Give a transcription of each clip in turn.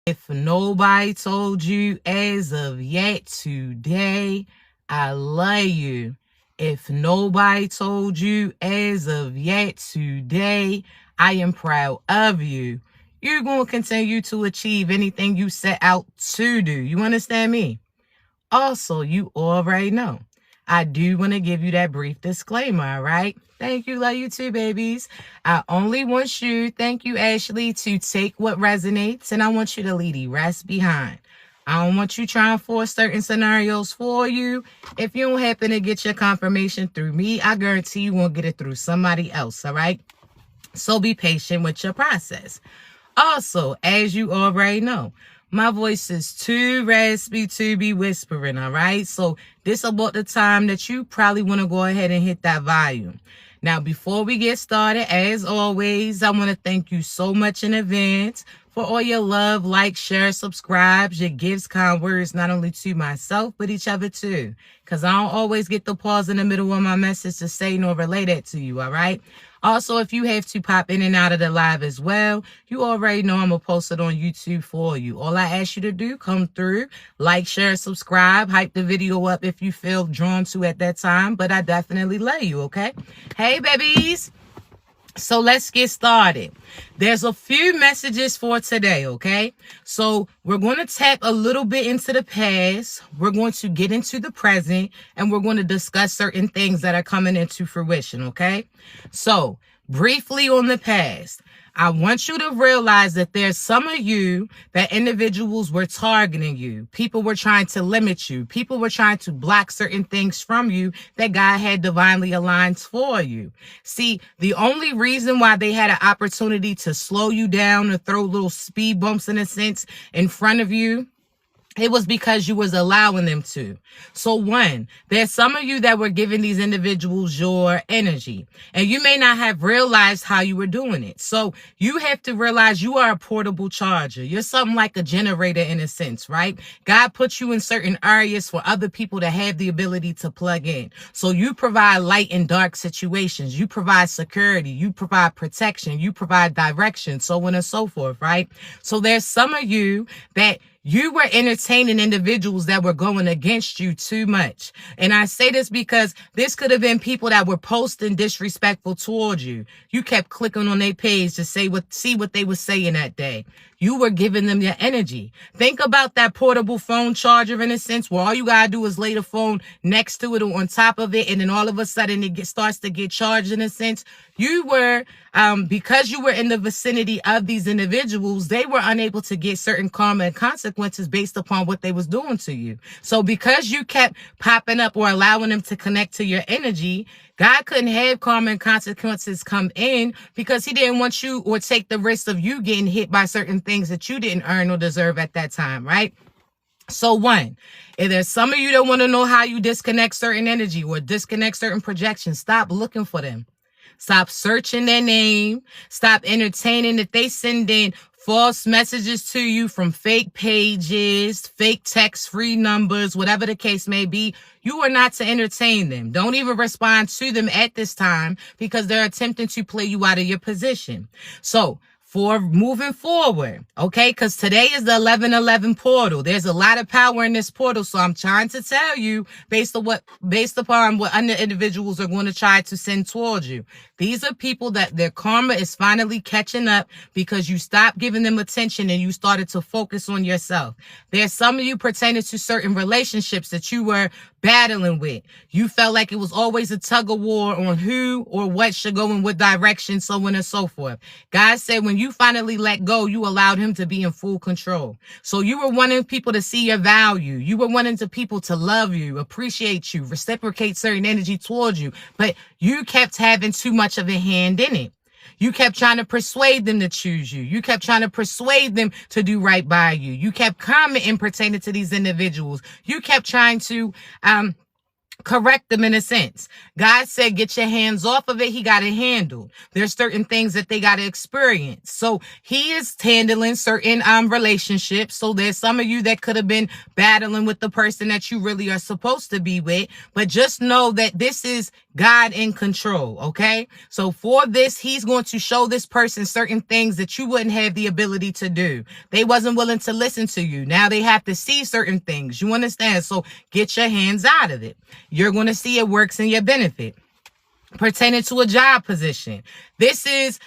If nobody told you as of yet today, I love you. If nobody told you as of yet today, I am proud of you. You're going to continue to achieve anything you set out to do. You understand me? Also, you already know, I do want to give you that brief disclaimer, all right? Thank you, love you too, babies. I only want you, thank you, Ashley, to take what resonates, and I want you to leave the rest behind. I don't want you trying to force certain scenarios for you. If you don't happen to get your confirmation through me, I guarantee you won't get it through somebody else, all right? So be patient with your process. Also, as you already know, my voice is too raspy to be whispering, all right? So this about the time that you probably want to go ahead and hit that volume. Now, before we get started, as always, I want to thank you so much in advance for all your love, like, share, subscribes, your gifts, kind words, not only to myself, but each other too. Because I don't always get the pause in the middle of my message to say nor relay that to you, all right? Also, if you have to pop in and out of the live as well, you already know I'm going to post it on YouTube for you. All I ask you to do, come through, like, share, subscribe, hype the video up if you feel drawn to at that time. But I definitely love you, okay? Hey, babies. So let's get started. There's a few messages for today, okay? So we're going to tap a little bit into the past. We're going to get into the present, and we're going to discuss certain things that are coming into fruition, okay? So briefly on the past, I want you to realize that there's some of you that individuals were targeting you. People were trying to limit you. People were trying to block certain things from you that God had divinely aligned for you. See, the only reason why they had an opportunity to slow you down or throw little speed bumps in a sense in front of you, it was because you was allowing them to. So one, there's some of you that were giving these individuals your energy, and you may not have realized how you were doing it. So you have to realize you are a portable charger. You're something like a generator in a sense, right? God puts you in certain areas for other people to have the ability to plug in. So you provide light in dark situations. You provide security. You provide protection. You provide direction, so on and so forth, right? So there's some of you that you were entertaining individuals that were going against you too much. And I say this because this could have been people that were posting disrespectful towards you. You kept clicking on their page to see what they were saying that day. You were giving them your energy. Think about that portable phone charger in a sense where all you got to do is lay the phone next to it or on top of it, and then all of a sudden it starts to get charged in a sense. You were, because you were in the vicinity of these individuals, they were unable to get certain karma and consequences based upon what they was doing to you. So because you kept popping up or allowing them to connect to your energy, God couldn't have karma and consequences come in because he didn't want you or take the risk of you getting hit by certain things that you didn't earn or deserve at that time, right? So one, if there's some of you that want to know how you disconnect certain energy or disconnect certain projections, stop looking for them. Stop searching their name. Stop entertaining if they send in false messages to you from fake pages, fake text-free numbers, whatever the case may be. You are not to entertain them. Don't even respond to them at this time because they're attempting to play you out of your position. So for moving forward, okay, because today is the 11/11 portal. There's a lot of power in this portal, so I'm trying to tell you based upon what other individuals are going to try to send towards you. These are people that their karma is finally catching up because you stopped giving them attention and you started to focus on yourself. There's some of you pertaining to certain relationships that you were battling with. You felt like it was always a tug of war on who or what should go in what direction, so on and so forth. God said when you finally let go, you allowed him to be in full control. So you were wanting people to see your value. You were wanting people to love you, appreciate you, reciprocate certain energy towards you, but you kept having too much of a hand in it. You kept trying to persuade them to choose you. You kept trying to persuade them to do right by you. You kept commenting pertaining to these individuals. You kept trying to correct them in a sense. God said, get your hands off of it. He got it handled. There's certain things that they got to experience. So he is handling certain relationships. So there's some of you that could have been battling with the person that you really are supposed to be with. But just know that this is God in control. Okay. So for this, he's going to show this person certain things that you wouldn't have the ability to do. They wasn't willing to listen to you. Now they have to see certain things. You understand? So get your hands out of it. You're going to see it works in your benefit. Pertaining to a job position. This is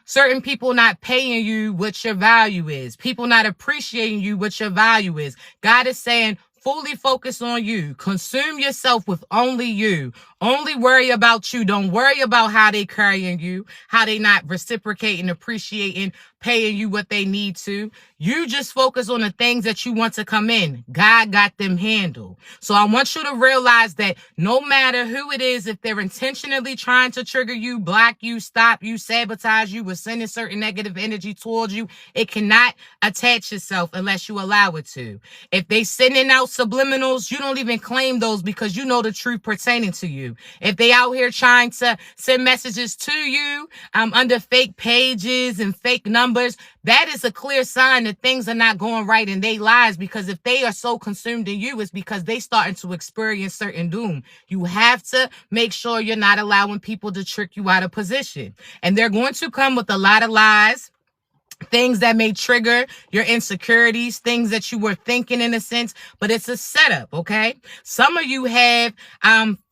certain people not paying you what your value is. People not appreciating you what your value is. God is saying, fully focus on you. Consume yourself with only you. Only worry about you. Don't worry about how they carrying you, how they not reciprocating, appreciating, paying you what they need to. You just focus on the things that you want to come in. God got them handled. So I want you to realize that no matter who it is, if they're intentionally trying to trigger you, block you, stop you, sabotage you, or sending certain negative energy towards you, it cannot attach itself unless you allow it to. If they sending out subliminals, you don't even claim those because you know the truth pertaining to you. If they out here trying to send messages to you under fake pages and fake numbers, that is a clear sign that things are not going right in their lives, because if they are so consumed in you, it's because they starting to experience certain doom. You have to make sure you're not allowing people to trick you out of position. And they're going to come with a lot of lies, things that may trigger your insecurities, things that you were thinking in a sense, but it's a setup, okay? Some of you have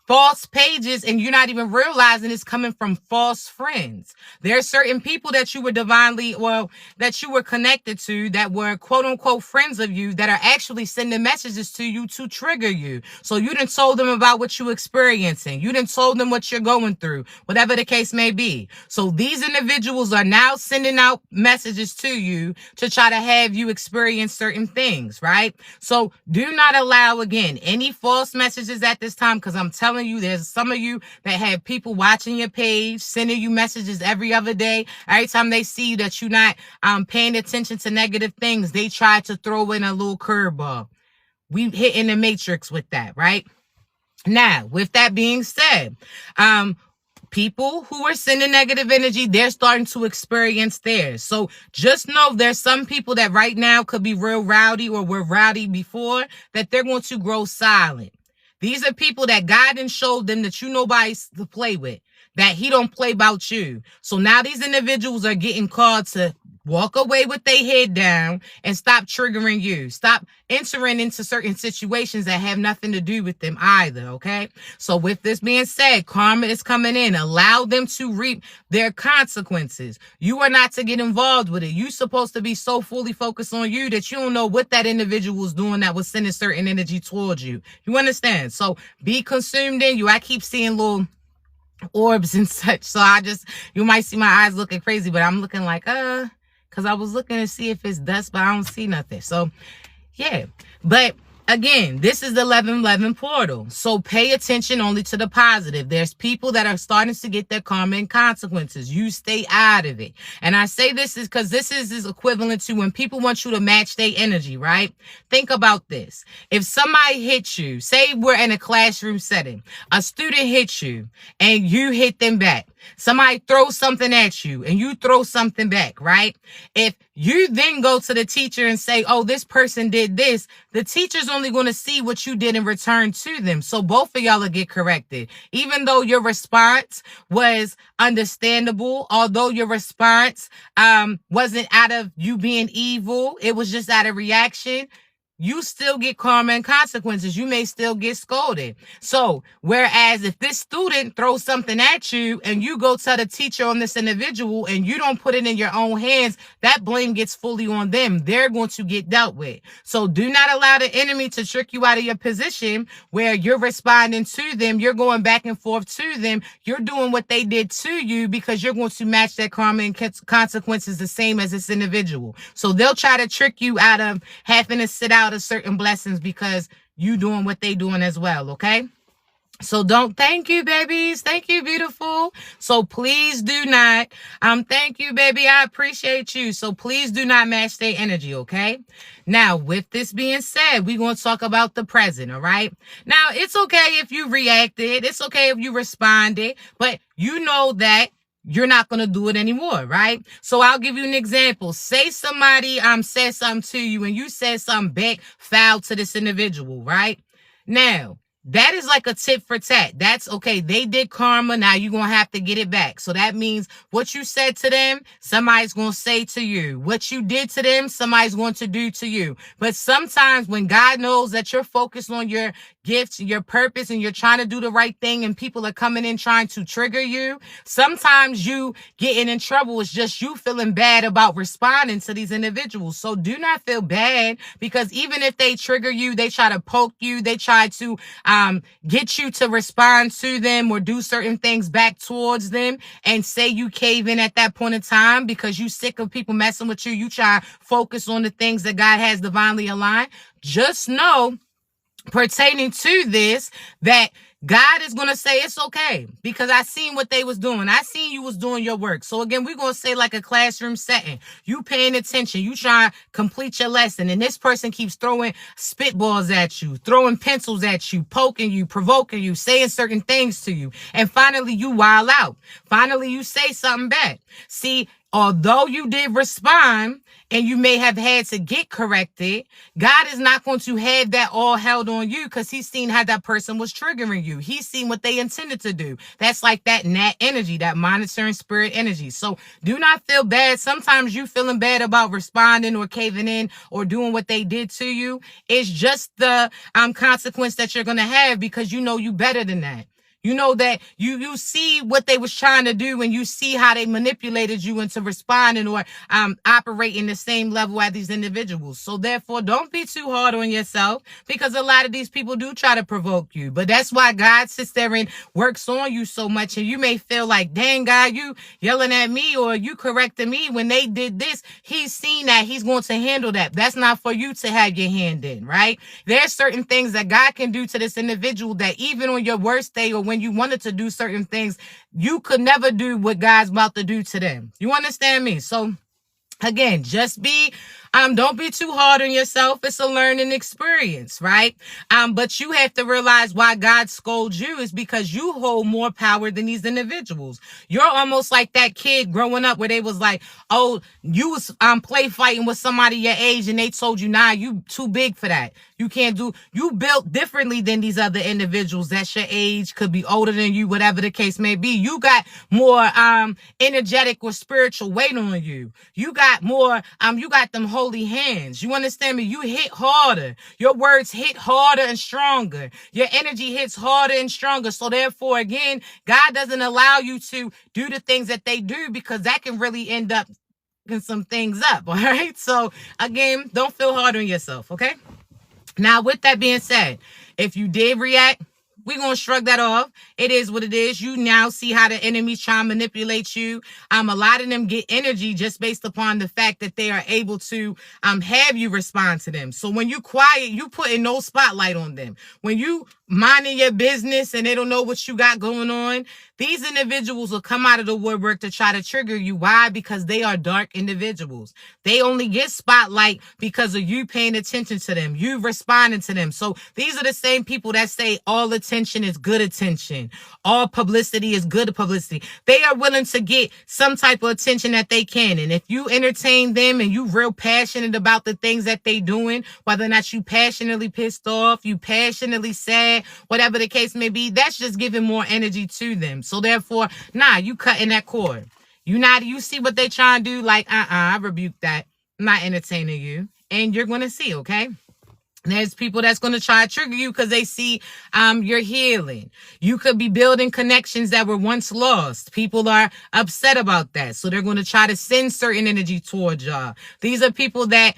false pages and you're not even realizing it's coming from false friends. There are certain people that you were that you were connected to that were quote unquote friends of you that are actually sending messages to you to trigger you. So you done told them about what you're experiencing. You done told them what you're going through, whatever the case may be. So these individuals are now sending out messages to you to try to have you experience certain things, right? So do not allow, again, any false messages at this time, because I'm telling you, there's some of you that have people watching your page, sending you messages every other day. Every time they see that you're not paying attention to negative things, they try to throw in a little curveball. We hit in the matrix with that, right? Now, with that being said, people who are sending negative energy, they're starting to experience theirs. So just know there's some people that right now could be real rowdy or were rowdy before, that they're going to grow silent. These are people that God done showed them that you nobody to play with, that he don't play about you. So now these individuals are getting called to walk away with their head down and stop triggering you. Stop entering into certain situations that have nothing to do with them either, okay? So with this being said, karma is coming in. Allow them to reap their consequences. You are not to get involved with it. You're supposed to be so fully focused on you that you don't know what that individual was doing that was sending certain energy towards you. You understand? So be consumed in you. I keep seeing little orbs and such. So you might see my eyes looking crazy, but I'm looking like, because I was looking to see if it's dust, but I don't see nothing. So, yeah. But, again, this is the 1111 portal. So, pay attention only to the positive. There's people that are starting to get their karma and consequences. You stay out of it. And I say this is because this is equivalent to when people want you to match their energy, right? Think about this. If somebody hits you, say we're in a classroom setting, a student hits you and you hit them back. Somebody throws something at you and you throw something back, right? If you then go to the teacher and say, oh, this person did this, the teacher's only going to see what you did in return to them. So both of y'all will get corrected. Even though your response was understandable, although your response wasn't out of you being evil, it was just out of reaction, you still get karma and consequences. You may still get scolded. So, whereas if this student throws something at you and you go tell the teacher on this individual and you don't put it in your own hands, that blame gets fully on them. They're going to get dealt with. So, do not allow the enemy to trick you out of your position where you're responding to them. You're going back and forth to them. You're doing what they did to you because you're going to match that karma and consequences the same as this individual. So, they'll try to trick you out of having to sit out of certain blessings because you doing what they doing as well, okay? So don't, thank you, babies. Thank you, beautiful. So please do not, thank you, baby. I appreciate you. So please do not match their energy, okay? Now, with this being said, we're going to talk about the present, all right? Now, it's okay if you reacted. It's okay if you responded, but you know that you're not going to do it anymore, right? So I'll give you an example. Say somebody said something to you and you said something back foul to this individual, right? Now, that is like a tit for tat. That's okay. They did karma. Now you're going to have to get it back. So that means what you said to them, somebody's going to say to you. What you did to them, somebody's going to do to you. But sometimes when God knows that you're focused on your gifts, your purpose, and you're trying to do the right thing and people are coming in trying to trigger you, sometimes you getting in trouble is just you feeling bad about responding to these individuals. So do not feel bad, because even if they trigger you, they try to poke you, they try to get you to respond to them or do certain things back towards them, and say you cave in at that point in time because you sick of people messing with you. You try to focus on the things that God has divinely aligned. Just know, pertaining to this, that God is going to say it's okay, because I seen what they was doing. I seen you was doing your work. So again, we're going to say like a classroom setting. You paying attention. You trying to complete your lesson. And this person keeps throwing spitballs at you, throwing pencils at you, poking you, provoking you, saying certain things to you. And finally, you wild out. Finally, you say something back. See, although you did respond and you may have had to get corrected, God is not going to have that all held on you, because he's seen how that person was triggering you. He's seen what they intended to do. That's like that nat energy, that monitoring spirit energy. So do not feel bad. Sometimes you feeling bad about responding or caving in or doing what they did to you. It's just the consequence that you're going to have, because you know you better than that. You know that you see what they was trying to do, and you see how they manipulated you into responding or operating the same level as these individuals. So therefore, don't be too hard on yourself, because a lot of these people do try to provoke you. But that's why God sits there and works on you so much. And you may feel like, dang, God, you yelling at me or you correcting me when they did this. He's seen that. He's going to handle that. That's not for you to have your hand in, right? There's certain things that God can do to this individual that even on your worst day or when you wanted to do certain things, you could never do what God's about to do to them. You understand me? So again, just don't be too hard on yourself. It's a learning experience, right? But you have to realize why God scolds you is because you hold more power than these individuals. You're almost like that kid growing up where they was like, oh, you was play fighting with somebody your age and they told you, nah, you too big for that. You can't do, you built differently than these other individuals. That's your age, could be older than you, whatever the case may be. You got more energetic or spiritual weight on you. You got more, you got them holy hands. You understand me? You hit harder. Your words hit harder and stronger. Your energy hits harder and stronger. So therefore, again, God doesn't allow you to do the things that they do, because that can really end up some things up. All right. So again, don't feel hard on yourself. Okay. Now, with that being said, if you did react, we're going to shrug that off. It is what it is. You now see how the enemy's trying to manipulate you. A lot of them get energy just based upon the fact that they are able to have you respond to them. So when you quiet, you putting no spotlight on them. When you minding your business and they don't know what you got going on, these individuals will come out of the woodwork to try to trigger you. Why? Because they are dark individuals. They only get spotlight because of you paying attention to them, you responding to them. So these are the same people that say all attention is good attention. All publicity is good publicity. They are willing to get some type of attention that they can. And if you entertain them and you real passionate about the things that they doing, whether or not you passionately pissed off, you passionately sad, whatever the case may be, that's just giving more energy to them. So therefore, nah, you cutting that cord. You see what they trying to do, like, I rebuke that. I'm not entertaining you. And you're going to see, okay? There's people that's going to try to trigger you because they see you're healing. You could be building connections that were once lost. People are upset about that. So they're going to try to send certain energy towards y'all. These are people that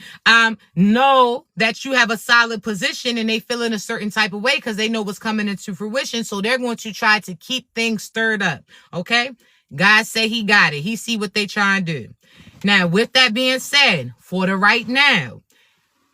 know that you have a solid position and they feel in a certain type of way because they know what's coming into fruition. So they're going to try to keep things stirred up. Okay? God say he got it. He see what they trying to do. Now, with that being said, for the right now,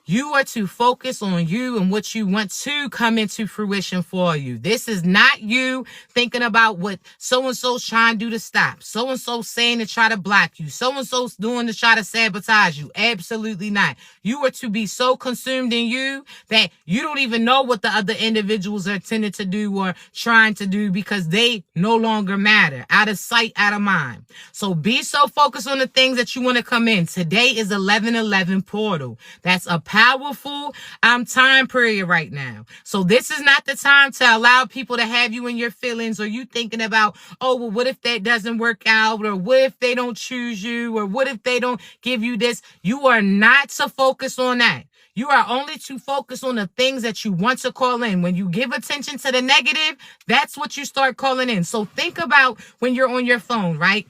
You are to focus on you and what you want to come into fruition for you. This is not you thinking about what so-and-so's trying to do to stop. So-and-so's saying to try to block you. So-and-so's doing to try to sabotage you. Absolutely not. You are to be so consumed in you that you don't even know what the other individuals are intended to do or trying to do because they no longer matter. Out of sight, out of mind. So be so focused on the things that you want to come in. Today is 11/11 portal. That's a powerful time period right now. So this is not the time to allow people to have you in your feelings or you thinking about, oh, well, what if that doesn't work out? Or what if they don't choose you? Or what if they don't give you this? You are not to focus on that. You are only to focus on the things that you want to call in. When you give attention to the negative, that's what you start calling in. So think about when you're on your phone, right?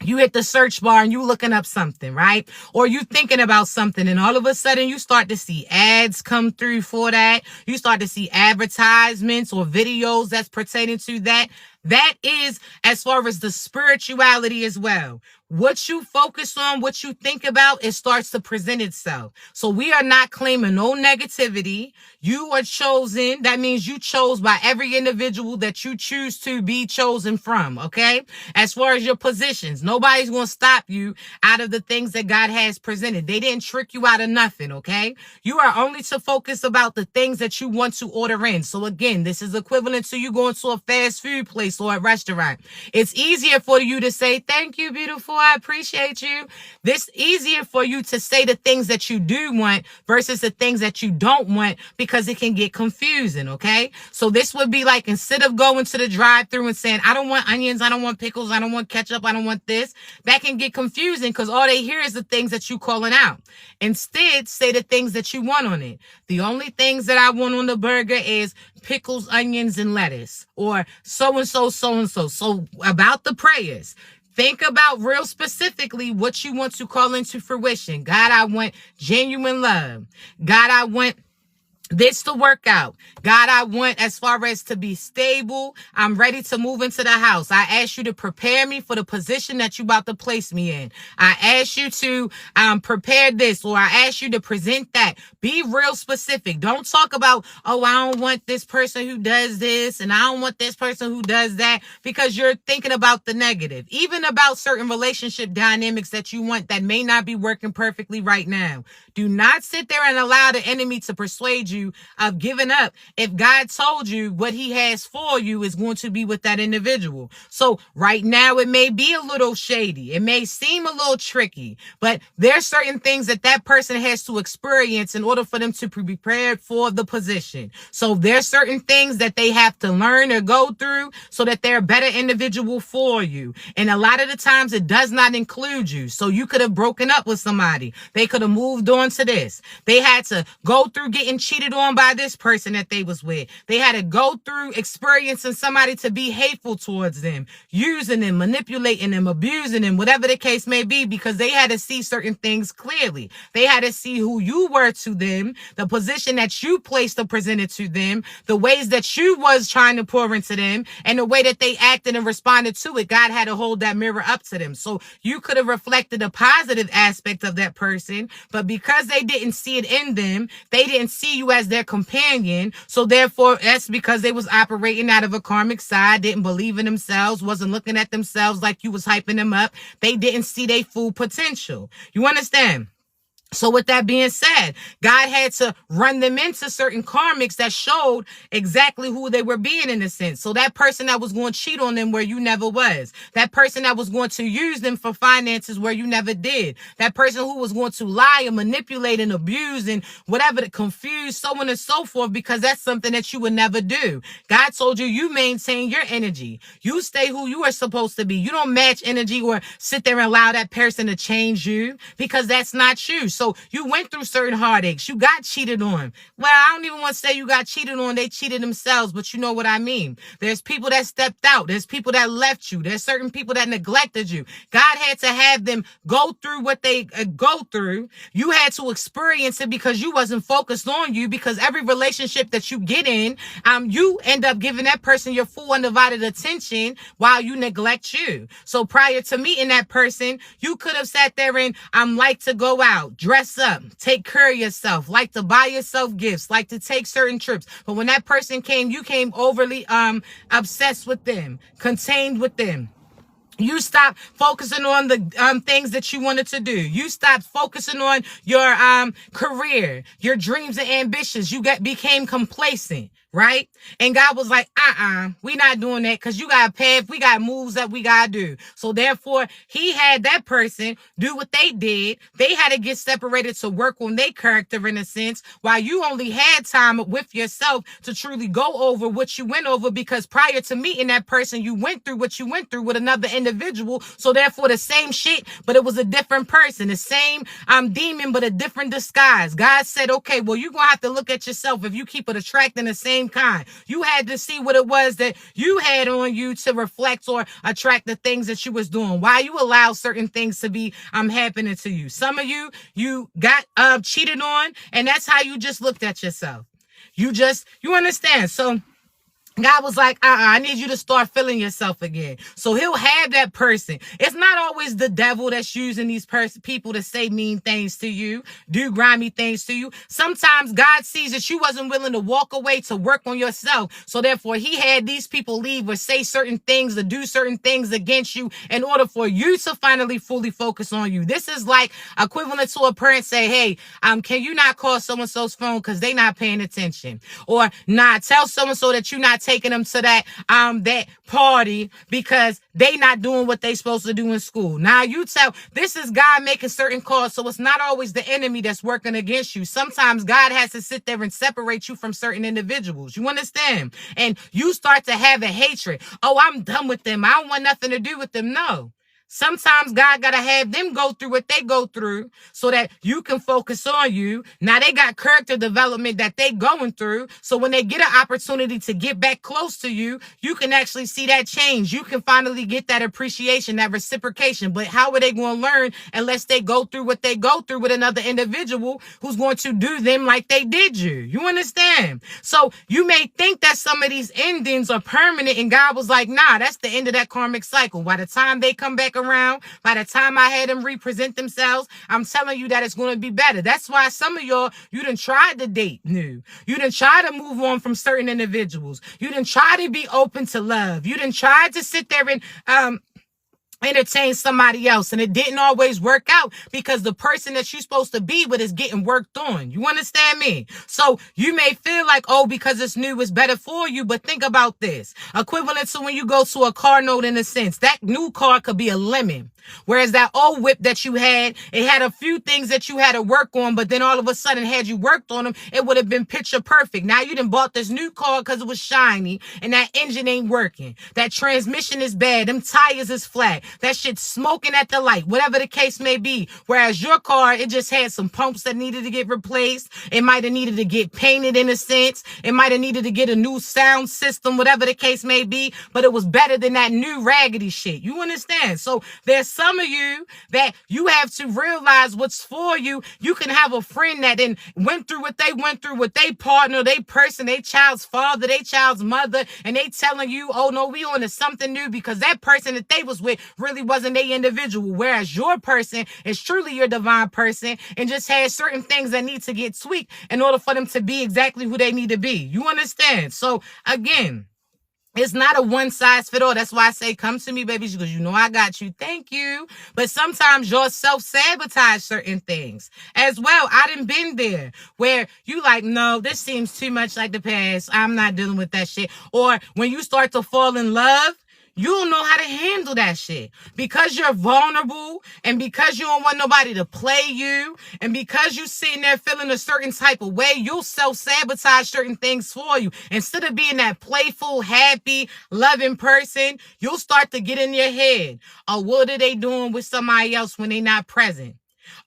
You hit the search bar and you looking up something, right? Or you thinking about something and all of a sudden you start to see ads come through for that. You start to see advertisements or videos that's pertaining to that. That is as far as the spirituality as well. What you focus on, what you think about, it starts to present itself. So we are not claiming no negativity. You are chosen. That means you chose by every individual that you choose to be chosen from, okay? As far as your positions, nobody's going to stop you out of the things that God has presented. They didn't trick you out of nothing, okay? You are only to focus about the things that you want to order in. So again, this is equivalent to you going to a fast food place or a restaurant. It's easier for you to say, thank you, beautiful. I appreciate you. This easier for you to say the things that you do want versus the things that you don't want because it can get confusing, okay? So this would be like instead of going to the drive-thru and saying, I don't want onions, I don't want pickles, I don't want ketchup, I don't want this. That can get confusing because all they hear is the things that you calling out. Instead, say the things that you want on it. The only things that I want on the burger is pickles, onions, and lettuce, or so-and-so, so-and-so. So about the prayers, think about real specifically what you want to call into fruition. God, I want genuine love. God, I want this to work out. God, I want as far as to be stable. I'm ready to move into the house. I ask you to prepare me for the position that you about to place me in. I ask you to prepare this, or I ask you to present that. Be real specific. Don't talk about, oh, I don't want this person who does this and I don't want this person who does that, because you're thinking about the negative. Even about certain relationship dynamics that you want that may not be working perfectly right now. Do not sit there and allow the enemy to persuade you of giving up if God told you what he has for you is going to be with that individual. So right now it may be a little shady. It may seem a little tricky, but there's certain things that that person has to experience in order for them to be prepared for the position. So there's certain things that they have to learn or go through so that they're a better individual for you. And a lot of the times it does not include you. So you could have broken up with somebody. They could have moved on to this. They had to go through getting cheated on by this person that they was with. They had to go through experiencing somebody to be hateful towards them, using them, manipulating them, abusing them, whatever the case may be, because they had to see certain things clearly. They had to see who you were to them, the position that you placed or presented to them, the ways that you was trying to pour into them, and the way that they acted and responded to it. God had to hold that mirror up to them. So you could have reflected a positive aspect of that person, but because they didn't see it in them, they didn't see you as their companion. So therefore, that's because they was operating out of a karmic side, didn't believe in themselves, wasn't looking at themselves like you was hyping them up. They didn't see their full potential. You understand? So with that being said, God had to run them into certain karmics that showed exactly who they were being in a sense. So that person that was going to cheat on them where you never was. That person that was going to use them for finances where you never did. That person who was going to lie and manipulate and abuse and whatever, to confuse, so on and so forth, because that's something that you would never do. God told you, you maintain your energy. You stay who you are supposed to be. You don't match energy or sit there and allow that person to change you, because that's not you. So you went through certain heartaches. You got cheated on. Well, I don't even want to say you got cheated on. They cheated themselves, but you know what I mean. There's people that stepped out. There's people that left you. There's certain people that neglected you. God had to have them go through what they go through. You had to experience it because you wasn't focused on you, because every relationship that you get in, you end up giving that person your full undivided attention while you neglect you. So prior to meeting that person, you could have sat there and like to go out, dress up, take care of yourself, like to buy yourself gifts, like to take certain trips. But when that person came, you came overly obsessed with them, contained with them. You stopped focusing on the things that you wanted to do. You stopped focusing on your career, your dreams and ambitions. You became complacent, right? And God was like, we not doing that, because you got a path, we got moves that we got to do. So therefore, he had that person do what they did. They had to get separated to work on their character in a sense, while you only had time with yourself to truly go over what you went over, because prior to meeting that person, you went through what you went through with another individual. So therefore, the same shit, but it was a different person, the same demon, but a different disguise. God said, okay, well, you're going to have to look at yourself if you keep it attracting the same kind. You had to see what it was that you had on you to reflect or attract the things that you was doing. Why you allow certain things to be happening to you. Some of you got cheated on, and that's how you just looked at yourself. You understand. So God was like, I need you to start feeling yourself again. So he'll have that person. It's not always the devil that's using these people to say mean things to you, do grimy things to you. Sometimes God sees that you wasn't willing to walk away to work on yourself. So therefore, he had these people leave or say certain things or do certain things against you in order for you to finally fully focus on you. This is like equivalent to a parent say, hey, can you not call so-and-so's phone because they not paying attention? Or tell so-and-so that you're not taking them to that party because they not doing what they supposed to do in school. Now this is God making certain calls, so it's not always the enemy that's working against you. Sometimes God has to sit there and separate you from certain individuals. You understand? And you start to have a hatred. Oh, I'm done with them. I don't want nothing to do with them. No. Sometimes God got to have them go through what they go through so that you can focus on you. Now they got character development that they going through. So when they get an opportunity to get back close to you, you can actually see that change. You can finally get that appreciation, that reciprocation. But how are they going to learn unless they go through what they go through with another individual who's going to do them like they did you? You understand? So you may think that some of these endings are permanent, and God was like, nah, that's the end of that karmic cycle. By the time they come back around, by the time I had them represent themselves, I'm telling you that it's going to be better. That's why some of y'all, you done tried to date new. You done tried to move on from certain individuals. You done tried to be open to love. You done tried to sit there and entertain somebody else, and it didn't always work out because the person that you're supposed to be with is getting worked on. You understand me? So you may feel like, oh, because it's new, it's better for you, but think about this. Equivalent to when you go to a car note, in a sense, that new car could be a lemon. Whereas that old whip that you had, it had a few things that you had to work on, but then all of a sudden, had you worked on them, it would have been picture perfect. Now you done bought this new car because it was shiny, and that engine ain't working. That transmission is bad. Them tires is flat. That shit's smoking at the light, whatever the case may be. Whereas your car, it just had some pumps that needed to get replaced. It might have needed to get painted in a sense. It might have needed to get a new sound system, whatever the case may be. But it was better than that new raggedy shit. You understand? So there's some of you that you have to realize what's for you. You can have a friend that then went through what they went through with their partner, their person, their child's father, their child's mother, and they telling you, oh no, we on to something new because that person that they was with really wasn't their individual. Whereas your person is truly your divine person and just has certain things that need to get tweaked in order for them to be exactly who they need to be. You understand? So again, it's not a one size fit all. That's why I say, come to me, babies, because you know I got you. Thank you. But sometimes you'll self-sabotage certain things as well. I done been there where you like, no, this seems too much like the past. I'm not dealing with that shit. Or when you start to fall in love, you don't know how to handle that shit because you're vulnerable and because you don't want nobody to play you and because you sitting there feeling a certain type of way, you'll self-sabotage certain things for you. Instead of being that playful, happy, loving person, you'll start to get in your head. Oh, what are they doing with somebody else when they're not present?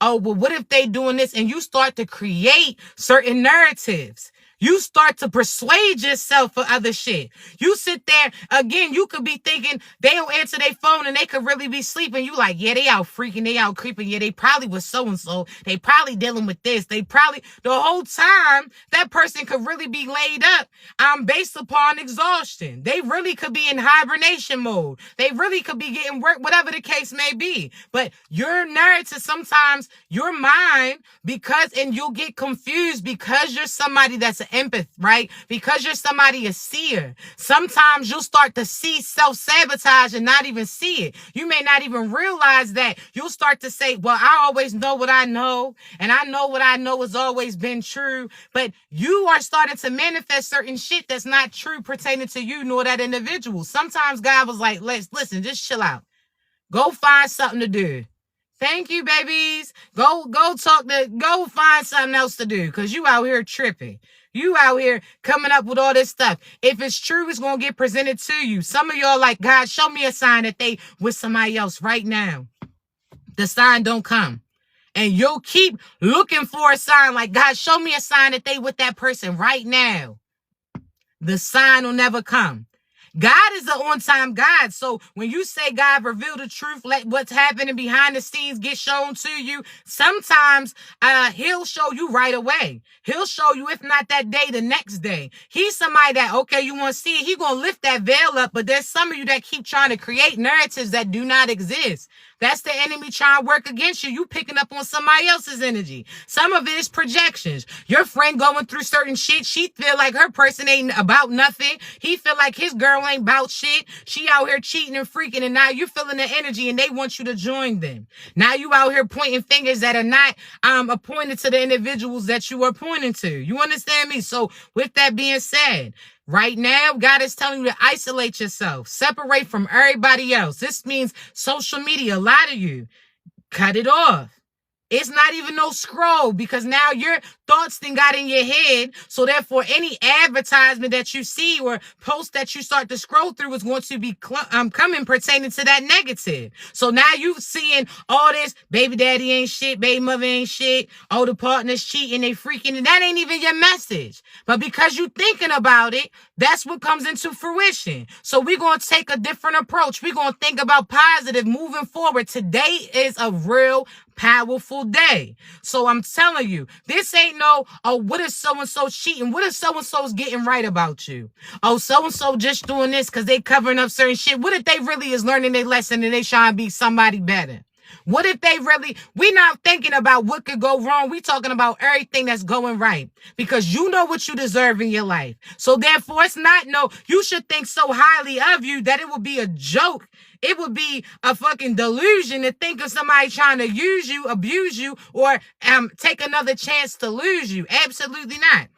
Oh, well, what if they doing this? And you start to create certain narratives. You start to persuade yourself for other shit. You sit there, again, you could be thinking they don't answer their phone and they could really be sleeping. You like, yeah, they out freaking, they out creeping. Yeah, they probably was so-and-so. They probably dealing with this. They probably, the whole time, that person could really be laid up based upon exhaustion. They really could be in hibernation mode. They really could be getting work, whatever the case may be. But your narrative, sometimes your mind, and you'll get confused because you're somebody that's an empath, right? Because you're somebody a seer. Sometimes you'll start to see self-sabotage and not even see it. You may not even realize that. You'll start to say, well, I always know what I know, and I know what I know has always been true. But you are starting to manifest certain shit that's not true pertaining to you nor that individual. Sometimes God was like, listen, just chill out. Go find something to do. Thank you, babies. Go find something else to do, because you out here tripping. You out here coming up with all this stuff. If it's true, it's going to get presented to you. Some of y'all like, God, show me a sign that they with somebody else right now. The sign don't come. And you'll keep looking for a sign like, God, show me a sign that they with that person right now. The sign will never come. God is an on-time God. So when you say, God, reveal the truth, let what's happening behind the scenes get shown to you, sometimes he'll show you right away. He'll show you, if not that day, the next day. He's somebody that, okay, you want to see it, he's going to lift that veil up, but there's some of you that keep trying to create narratives that do not exist. That's the enemy trying to work against you. You picking up on somebody else's energy. Some of it is projections. Your friend going through certain shit. She feel like her person ain't about nothing. He feel like his girl ain't about shit. She out here cheating and freaking, and now you feeling the energy and they want you to join them. Now you out here pointing fingers that are not appointed to the individuals that you are pointing to. You understand me? So with that being said, right now, God is telling you to isolate yourself, separate from everybody else. This means social media. A lot of you, cut it off. It's not even no scroll, because now your thoughts then got in your head. So therefore, any advertisement that you see or post that you start to scroll through is going to be coming pertaining to that negative. So now you seeing all this, baby daddy ain't shit, baby mother ain't shit, oh, the partner's cheating, they freaking, and that ain't even your message. But because you thinking about it, that's what comes into fruition. So we're going to take a different approach. We're going to think about positive moving forward. Today is a real powerful day. So I'm telling you, this ain't no, oh, what is so-and-so cheating? What if so-and-so's getting right about you? Oh, so-and-so just doing this because they covering up certain shit. What if they really is learning their lesson and they trying to be somebody better? What if they really, we not thinking about what could go wrong. We talking about everything that's going right, because you know what you deserve in your life. So therefore, it's not you should think so highly of you that it would be a joke. It would be a fucking delusion to think of somebody trying to use you, abuse you, or take another chance to lose you. Absolutely not.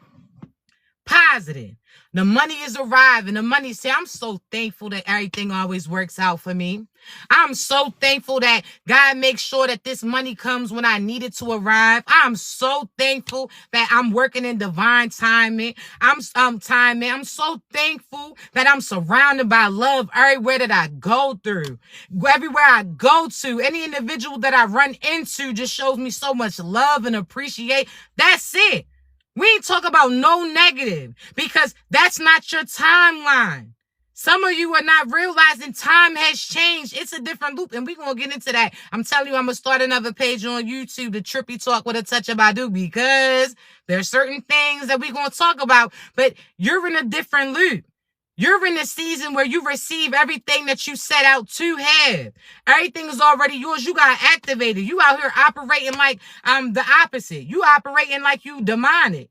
Positive. The money is arriving. The money, see, I'm so thankful that everything always works out for me. I'm so thankful that God makes sure that this money comes when I need it to arrive. I'm so thankful that I'm working in divine timing. I'm so thankful that I'm surrounded by love everywhere that I go through. Everywhere I go to, any individual that I run into just shows me so much love and appreciate. That's it. We ain't talk about no negative, because that's not your timeline. Some of you are not realizing time has changed. It's a different loop, and we're going to get into that. I'm telling you, I'm going to start another page on YouTube, the Trippy Talk with a Touch of Badu, because there's certain things that we're going to talk about, but you're in a different loop. You're in a season where you receive everything that you set out to have. Everything is already yours. You got activated. You out here operating like the opposite. You operating like you demonic.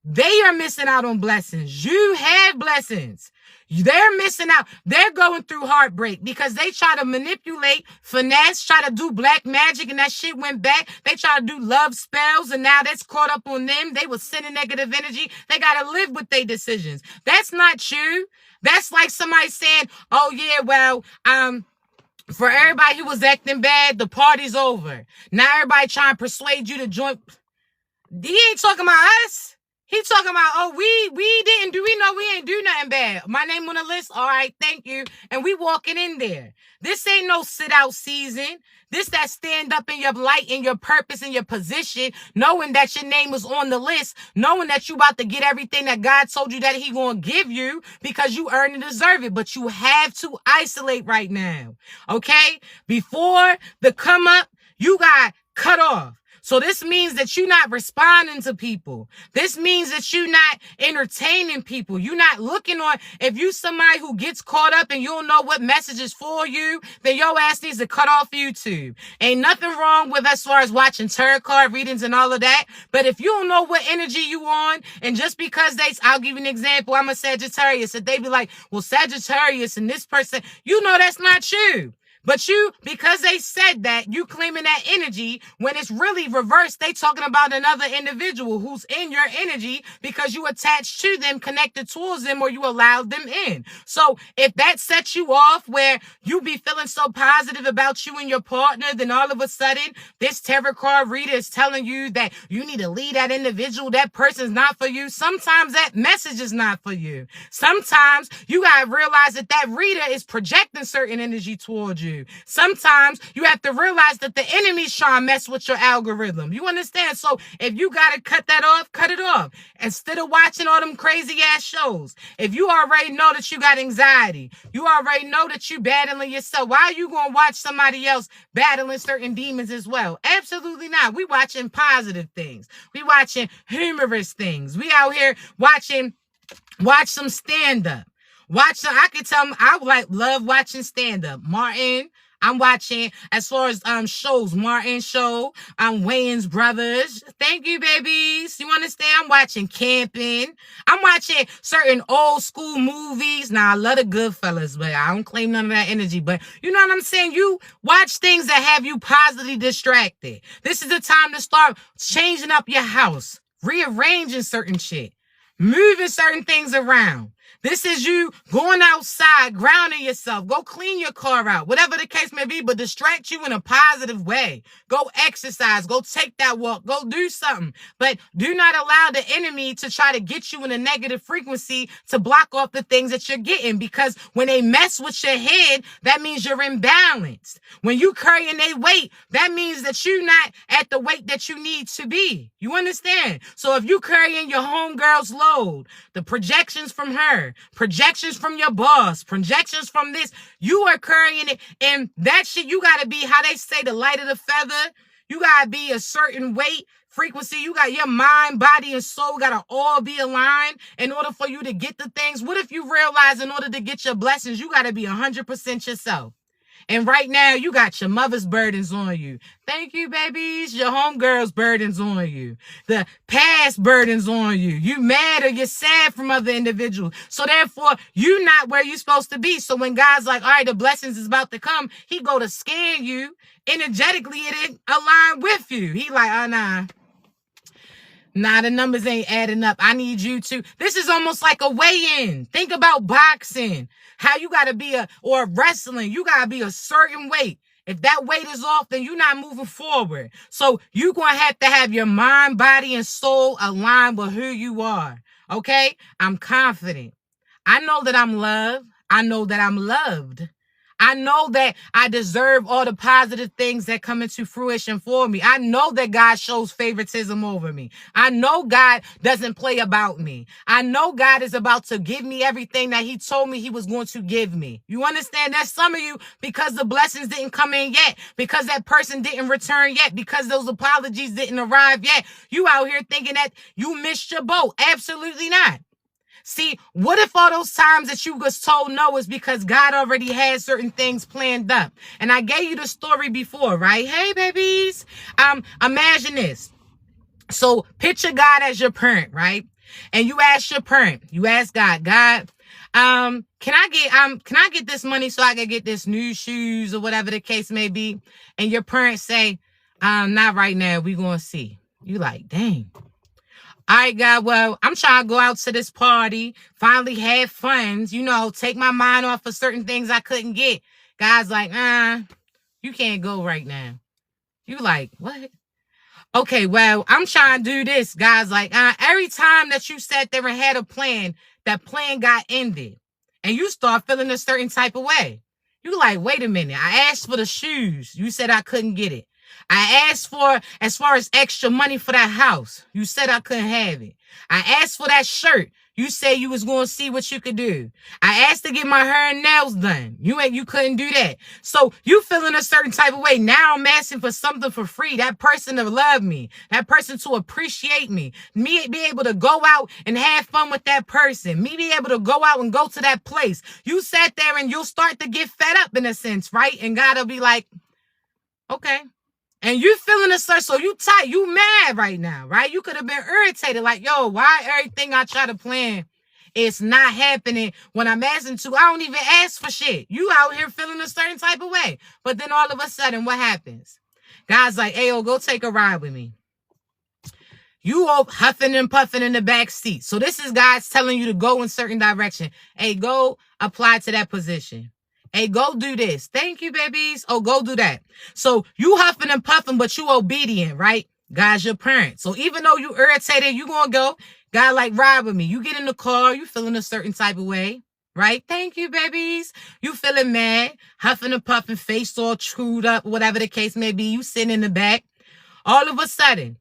They are missing out on blessings. You have blessings. They're missing out. They're going through heartbreak because they try to manipulate, finesse, try to do black magic, and that shit went back. They try to do love spells, and now that's caught up on them. They were sending negative energy. They got to live with their decisions. That's not you. That's like somebody saying, oh, yeah, well, for everybody who was acting bad, the party's over. Now everybody trying to persuade you to join. He ain't talking about us. He talking about, oh, we didn't do, we know we ain't do nothing bad. My name on the list. All right, thank you. And we walking in there. This ain't no sit out season. This that stand up in your light and your purpose and your position, knowing that your name is on the list, knowing that you about to get everything that God told you that he gonna give you because you earn and deserve it. But you have to isolate right now. Okay? Before the come up, you got cut off. So this means that you're not responding to people. This means that you're not entertaining people. You're not looking on. If you somebody who gets caught up and you don't know what message is for you, then your ass needs to cut off YouTube. Ain't nothing wrong with as far as watching tarot card readings and all of that. But if you don't know what energy you on, and just because I'll give you an example, I'm a Sagittarius, and they be like, well, Sagittarius and this person, you know that's not you. But you, because they said that, you claiming that energy when it's really reversed. They talking about another individual who's in your energy because you attached to them, connected towards them, or you allowed them in. So if that sets you off where you be feeling so positive about you and your partner, then all of a sudden this tarot card reader is telling you that you need to leave that individual. That person's not for you. Sometimes that message is not for you. Sometimes you got to realize that that reader is projecting certain energy towards you. Sometimes you have to realize that the enemy's trying to mess with your algorithm. You understand? So if you got to cut that off, cut it off. Instead of watching all them crazy ass shows, if you already know that you got anxiety, you already know that you battling yourself, why are you going to watch somebody else battling certain demons as well? Absolutely not. We watching positive things. We watching humorous things. We out here watch some stand-up. I could tell them I love watching stand-up. Martin, I'm watching, as far as shows, Martin show, Wayans Brothers. Thank you, babies. You understand? I'm watching Camping. I'm watching certain old school movies. Now, I love the Goodfellas, but I don't claim none of that energy. But you know what I'm saying? You watch things that have you positively distracted. This is the time to start changing up your house, rearranging certain shit, moving certain things around. This is you going outside, grounding yourself. Go clean your car out, whatever the case may be, but distract you in a positive way. Go exercise. Go take that walk. Go do something. But do not allow the enemy to try to get you in a negative frequency to block off the things that you're getting. Because when they mess with your head, that means you're imbalanced. When you carrying their weight, that means that you're not at the weight that you need to be. You understand? So if you carrying your homegirl's load, the projections from her, projections from your boss, projections from this, you are carrying it. And that shit, you got to be, how they say, the light of the feather. You got to be a certain weight, frequency. You got your mind, body, and soul got to all be aligned in order for you to get the things. What if you realize in order to get your blessings, you got to be 100% yourself? And right now, you got your mother's burdens on you. Thank you, babies. Your homegirl's burdens on you. The past burdens on you. You mad or you're sad from other individuals. So therefore, you not where you're supposed to be. So when God's like, all right, the blessings is about to come, he go to scan you. Energetically, it didn't align with you. He like, oh, nah. Nah, the numbers ain't adding up. I need you to. This is almost like a weigh-in. Think about boxing. How you got to be or wrestling. You got to be a certain weight. If that weight is off, then you're not moving forward. So you're going to have your mind, body, and soul aligned with who you are. Okay? I'm confident. I know that I'm loved. I know that I'm loved. I know that I deserve all the positive things that come into fruition for me. I know that God shows favoritism over me. I know God doesn't play about me. I know God is about to give me everything that he told me he was going to give me. You understand? That's some of you, because the blessings didn't come in yet, because that person didn't return yet, because those apologies didn't arrive yet. You out here thinking that you missed your boat. Absolutely not. See, what if all those times that you was told no is because God already had certain things planned up? And I gave you the story before, right? Hey, babies. Imagine this. So picture God as your parent, right? And you ask your parent, you ask God, can I get this money so I can get this new shoes or whatever the case may be? And your parents say, not right now. We gonna see. You like, dang. All right, God, well, I'm trying to go out to this party, finally have fun, take my mind off of certain things I couldn't get. God's like, you can't go right now. You like, what? Okay, well, I'm trying to do this. Guys, like, every time that you sat there and had a plan, that plan got ended. And you start feeling a certain type of way. You like, wait a minute. I asked for the shoes. You said I couldn't get it. I asked for, as far as extra money for that house. You said I couldn't have it. I asked for that shirt. You said you was going to see what you could do. I asked to get my hair and nails done. You couldn't do that. So you feeling a certain type of way. Now I'm asking for something for free. That person to love me. That person to appreciate me. Me be able to go out and have fun with that person. Me be able to go out and go to that place. You sat there and you'll start to get fed up in a sense, right? And God will be like, okay. And you feeling a certain, so you tight, you mad right now, right? You could have been irritated, like, yo, why everything I try to plan, it's not happening when I'm asking to? I don't even ask for shit. You out here feeling a certain type of way. But then all of a sudden, what happens? God's like, hey, yo, go take a ride with me. You all huffing and puffing in the back seat. So this is God's telling you to go in certain direction. Hey, go apply to that position. Hey, go do this. Thank you, babies. Oh, go do that. So you huffing and puffing, but you obedient, right? God's your parent. So even though you irritated, you gonna go. God like, ride with me. You get in the car, you feeling a certain type of way, right? Thank you, babies. You feeling mad, huffing and puffing, face all chewed up, whatever the case may be. You sitting in the back. All of a sudden,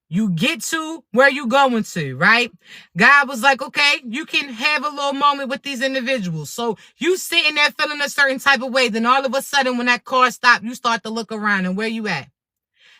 you get to where you going to, right? God was like, okay, you can have a little moment with these individuals. So you sitting there feeling a certain type of way. Then all of a sudden, when that car stopped, you start to look around and where you at?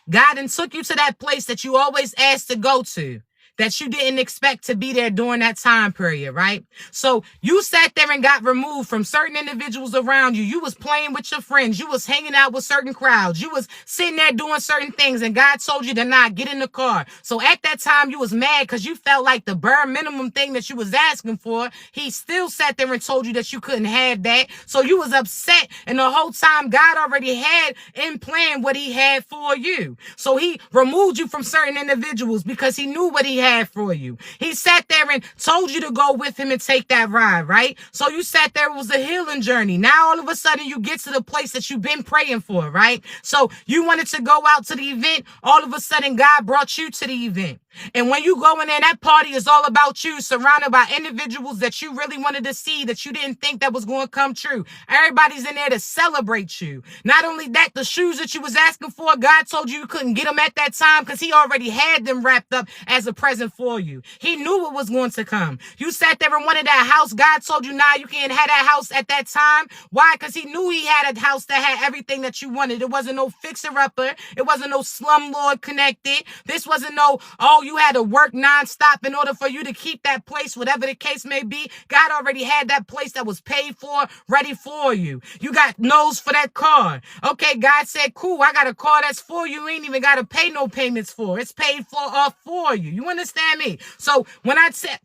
God then took you to that place that you always asked to go to, that you didn't expect to be there during that time period, right? So you sat there and got removed from certain individuals around you. You was playing with your friends. You was hanging out with certain crowds. You was sitting there doing certain things, and God told you to not get in the car. So at that time, you was mad because you felt like the bare minimum thing that you was asking for, he still sat there and told you that you couldn't have that. So you was upset, and the whole time God already had in plan what he had for you. So he removed you from certain individuals because he knew what he had for you. He sat there and told you to go with him and take that ride, right? So you sat there, it was a healing journey. Now all of a sudden you get to the place that you've been praying for, right? So you wanted to go out to the event. All of a sudden God brought you to the event. And when you go in there, that party is all about you, surrounded by individuals that you really wanted to see, that you didn't think that was going to come true. Everybody's in there to celebrate you. Not only that, the shoes that you was asking for, God told you couldn't get them at that time because he already had them wrapped up as a present for you. He knew what was going to come. You sat there and wanted that house. God told you, nah, you can't have that house at that time. Why? Because he knew he had a house that had everything that you wanted. It wasn't no fixer-upper. It wasn't no slumlord connected. This wasn't no, oh, you had to work nonstop in order for you to keep that place, whatever the case may be. God already had that place that was paid for, ready for you. You got nose for that car. Okay, God said, cool, I got a car that's for you. You ain't even got to pay no payments for. It's paid for you. You understand me? So when I said,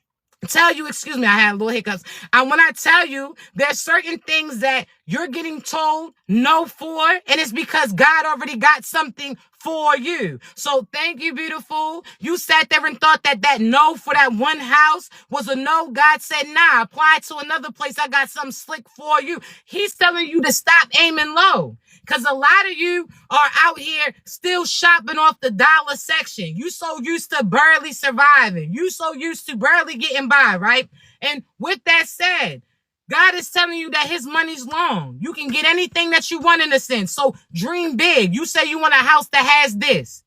tell you, excuse me, I had a little hiccups. And when I tell you, there's certain things that you're getting told no for, and it's because God already got something for you. So thank you, beautiful. You sat there and thought that that no for that one house was a no. God said, nah, apply to another place. I got something slick for you. He's telling you to stop aiming low. Because a lot of you are out here still shopping off the dollar section. You so used to barely surviving. You so used to barely getting by, right? And with that said, God is telling you that his money's long. You can get anything that you want in a sense. So dream big. You say you want a house that has this.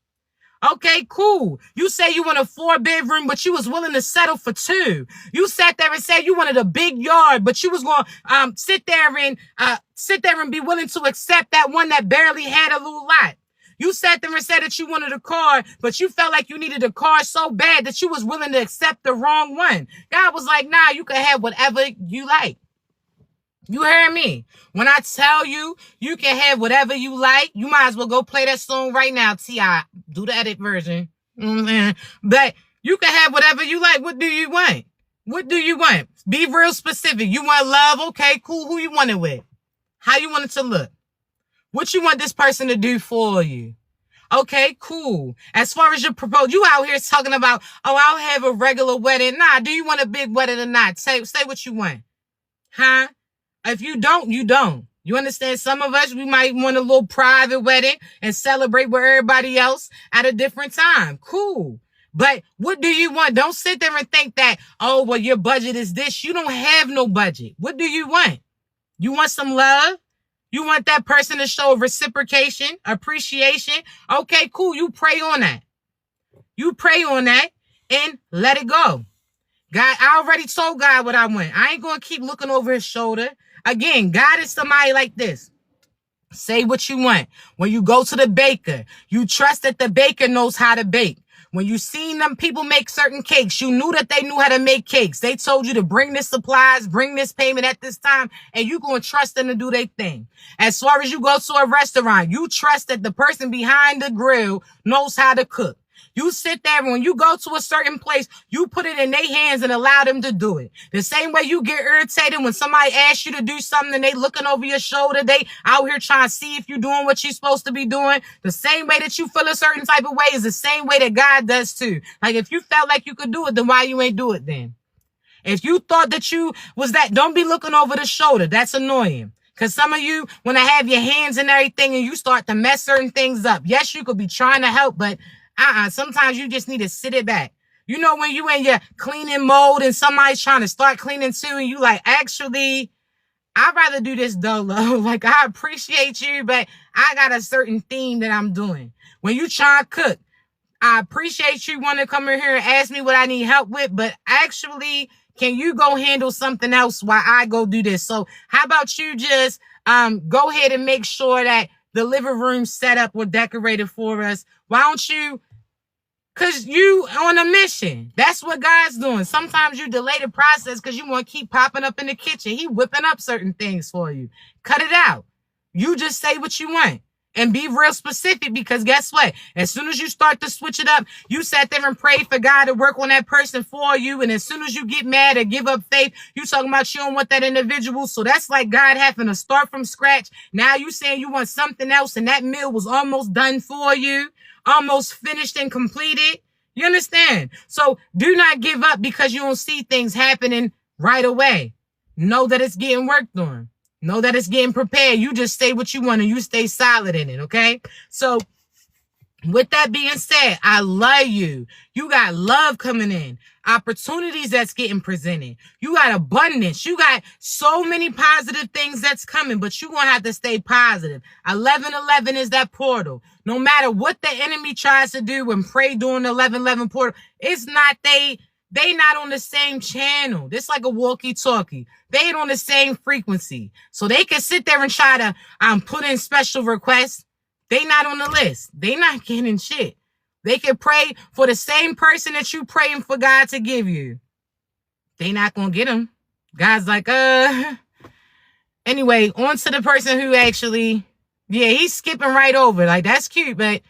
Okay, cool. You say you want a 4-bedroom, but you was willing to settle for 2. You sat there and said you wanted a big yard, but you was going to sit there and be willing to accept that one that barely had a little lot. You sat there and said that you wanted a car, but you felt like you needed a car so bad that you was willing to accept the wrong one. God was like, nah, you can have whatever you like. You heard me? When I tell you, you can have whatever you like, you might as well go play that song right now, T.I. Do the edit version. But you can have whatever you like. What do you want? What do you want? Be real specific. You want love? Okay, cool. Who you want it with? How you want it to look? What you want this person to do for you? Okay, cool. As far as your proposal, you out here talking about, oh, I'll have a regular wedding. Nah, do you want a big wedding or not? Say what you want. Huh? If you don't, you don't. You understand? Some of us, we might want a little private wedding and celebrate with everybody else at a different time. Cool. But what do you want? Don't sit there and think that, oh, well, your budget is this. You don't have no budget. What do you want? You want some love? You want that person to show reciprocation, appreciation? Okay, cool. You pray on that. You pray on that and let it go. God, I already told God what I want. I ain't going to keep looking over his shoulder. Again, God is somebody like this. Say what you want. When you go to the baker, you trust that the baker knows how to bake. When you seen them people make certain cakes, you knew that they knew how to make cakes. They told you to bring this supplies, bring this payment at this time, and you going to trust them to do their thing. As far as you go to a restaurant, you trust that the person behind the grill knows how to cook. You sit there, and when you go to a certain place, you put it in their hands and allow them to do it. The same way you get irritated when somebody asks you to do something and they looking over your shoulder, they out here trying to see if you're doing what you're supposed to be doing. The same way that you feel a certain type of way is the same way that God does too. Like if you felt like you could do it, then why you ain't do it then? If you thought that you was that, don't be looking over the shoulder. That's annoying. Because some of you want to have your hands in everything and you start to mess certain things up. Yes, you could be trying to help, but sometimes you just need to sit it back. You know, when you in your cleaning mode and somebody's trying to start cleaning too, and you like, actually, I'd rather do this dolo. Like, I appreciate you, but I got a certain theme that I'm doing. When you try to cook, I appreciate you want to come in here and ask me what I need help with, but actually, can you go handle something else while I go do this? So how about you just go ahead and make sure that the living room set up or decorated for us? Why don't you? Because you on a mission. That's what God's doing. Sometimes you delay the process because you want to keep popping up in the kitchen. He whipping up certain things for you. Cut it out. You just say what you want. And be real specific, because guess what? As soon as you start to switch it up, you sat there and prayed for God to work on that person for you. And as soon as you get mad or give up faith, you talking about you don't want that individual. So that's like God having to start from scratch. Now you saying you want something else, and that meal was almost done for you, almost finished and completed. You understand? So do not give up because you don't see things happening right away. Know that it's getting worked on. Know that it's getting prepared. You just say what you want and you stay solid in it, okay? So with that being said, I love you. You got love coming in. Opportunities that's getting presented. You got abundance. You got so many positive things that's coming, but you're going to have to stay positive. 11:11 is that portal. No matter what the enemy tries to do and pray during the 11:11 portal, it's not they not on the same channel. It's like a walkie-talkie. They ain't on the same frequency. So they can sit there and try to put in special requests. They not on the list. They not getting shit. They can pray for the same person that you praying for God to give you. They not going to get them. God's like, Anyway, on to the person who actually, yeah, he's skipping right over. Like, that's cute, but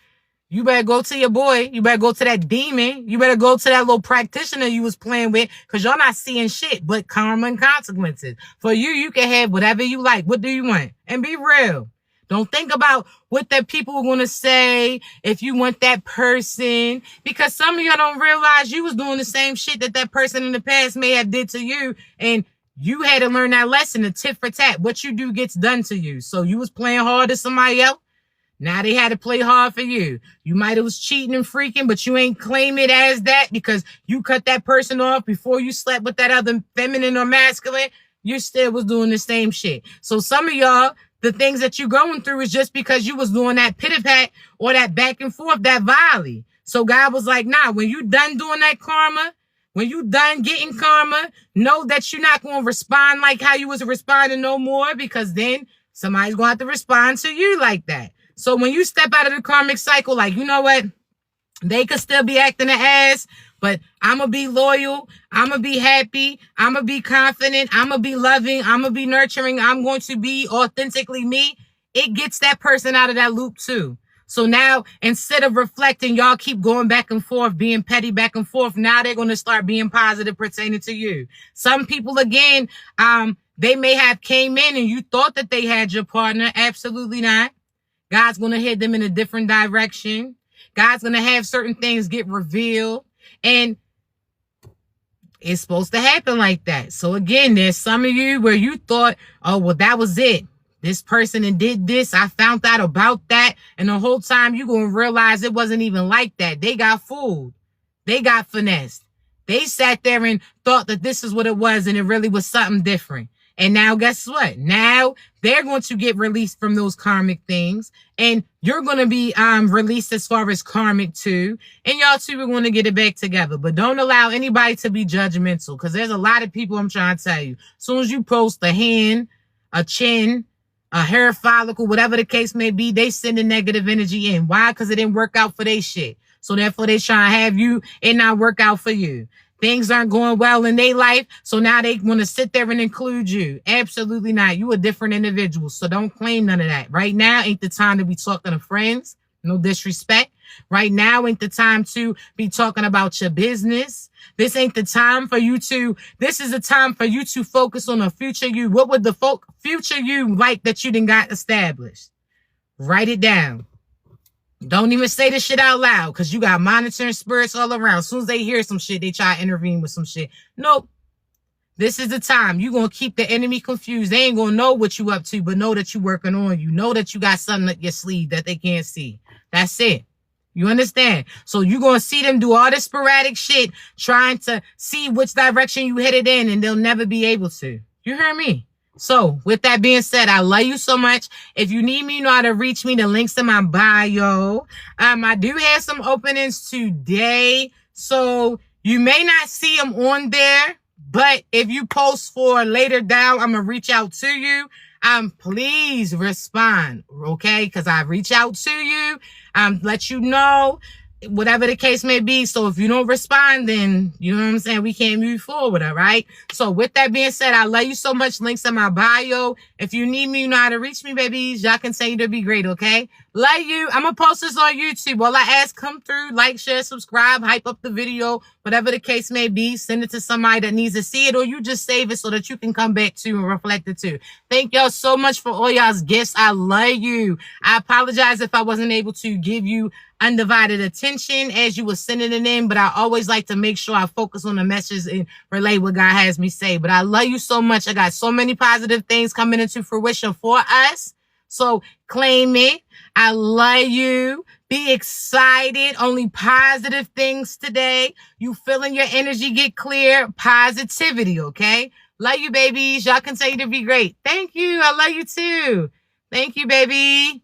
you better go to your boy. You better go to that demon. You better go to that little practitioner you was playing with, because you're not seeing shit but karma and consequences. For you, you can have whatever you like. What do you want? And be real. Don't think about what that people are going to say if you want that person, because some of y'all don't realize you was doing the same shit that that person in the past may have did to you, and you had to learn that lesson, the tit for tat. What you do gets done to you. So you was playing hard to somebody else. Now they had to play hard for you. You might have was cheating and freaking, but you ain't claim it as that because you cut that person off before you slept with that other feminine or masculine. You still was doing the same shit. So some of y'all, the things that you're going through is just because you was doing that pity-pat or that back and forth, that volley. So God was like, nah, when you done doing that karma, when you done getting karma, know that you're not going to respond like how you was responding no more, because then somebody's going to have to respond to you like that. So when you step out of the karmic cycle, like, you know what? They could still be acting an ass, but I'm going to be loyal. I'm going to be happy. I'm going to be confident. I'm going to be loving. I'm going to be nurturing. I'm going to be authentically me. It gets that person out of that loop too. So now, instead of reflecting, y'all keep going back and forth, being petty back and forth. Now they're going to start being positive pertaining to you. Some people, again, they may have came in and you thought that they had your partner. Absolutely not. God's going to head them in a different direction. God's going to have certain things get revealed. And it's supposed to happen like that. So again, there's some of you where you thought, oh, well, that was it. This person and did this. I found out about that. And the whole time you going to realize it wasn't even like that. They got fooled. They got finessed. They sat there and thought that this is what it was, and it really was something different. And now guess what? Now they're going to get released from those karmic things, and you're going to be released as far as karmic too. And y'all two are going to get it back together. But don't allow anybody to be judgmental, because there's a lot of people, I'm trying to tell you, as soon as you post a hand, a chin, a hair follicle, whatever the case may be, they send the negative energy in. Why? Because it didn't work out for their shit. So therefore they trying to have you and not work out for you. Things aren't going well in their life, so now they want to sit there and include you. Absolutely not. You a different individual, so don't claim none of that. Right now ain't the time to be talking to friends. No disrespect. Right now ain't the time to be talking about your business. This ain't the time for you to, this is the time for you to focus on a future you. What would the future you like that you done got established? Write it down. Don't even say this shit out loud, because you got monitoring spirits all around. As soon as they hear some shit, they try to intervene with some shit. Nope. This is the time. You're going to keep the enemy confused. They ain't going to know what you up to, but know that you working on you. Know that you got something up your sleeve that they can't see. That's it. You understand? So you're going to see them do all this sporadic shit, trying to see which direction you headed in, and they'll never be able to. You hear me? So, with that being said, I love you so much. If you need me, you know how to reach me. The link's in my bio. I do have some openings today, so you may not see them on there, but if you post for later down, I'm going to reach out to you. Please respond, okay? Because I reach out to you, let you know, whatever the case may be. So if you don't respond, then you know what I'm saying, we can't move forward, all right? So with that being said, I love you so much. Links in my bio. If you need me, you know how to reach me, babies. Y'all continue to be great, okay? Love you. I'm gonna post this on YouTube. All I ask, come through, like, share, subscribe, hype up the video, whatever the case may be. Send it to somebody that needs to see it, or you just save it so that you can come back to and reflect it too. Thank y'all so much for all y'all's gifts. I love you. I apologize if I wasn't able to give you undivided attention as you were sending it in, but I always like to make sure I focus on the message and relay what God has me say. But I love you so much. I got so many positive things coming into fruition for us. So claim it. I love you. Be excited. Only positive things today. You feeling your energy get clear. Positivity, okay? Love you, babies. Y'all continue to be great. Thank you. I love you too. Thank you, baby.